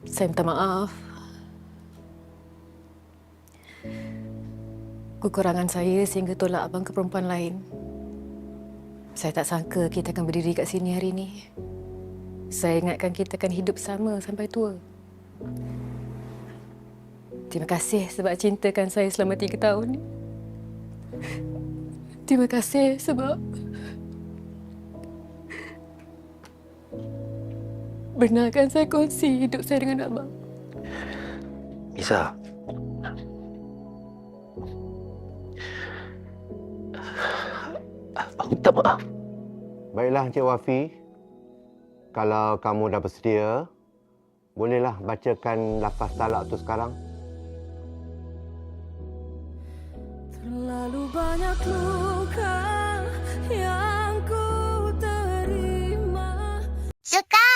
Saya minta maaf. Kekurangan saya sehingga tolak abang ke perempuan lain. Saya tak sangka kita akan berdiri kat sini hari ini. Saya ingatkan kita akan hidup sama sampai tua. Terima kasih sebab cintakan saya selama 3 tahun. Terima kasih sebab benarkan saya kongsi hidup saya dengan abang. Miza. Abang minta maaf. Baiklah Encik Wafi. Kalau kamu dah bersedia, bolehlah bacakan lafaz talak tu sekarang. Terlalu banyak luka yang ku terima. Suka!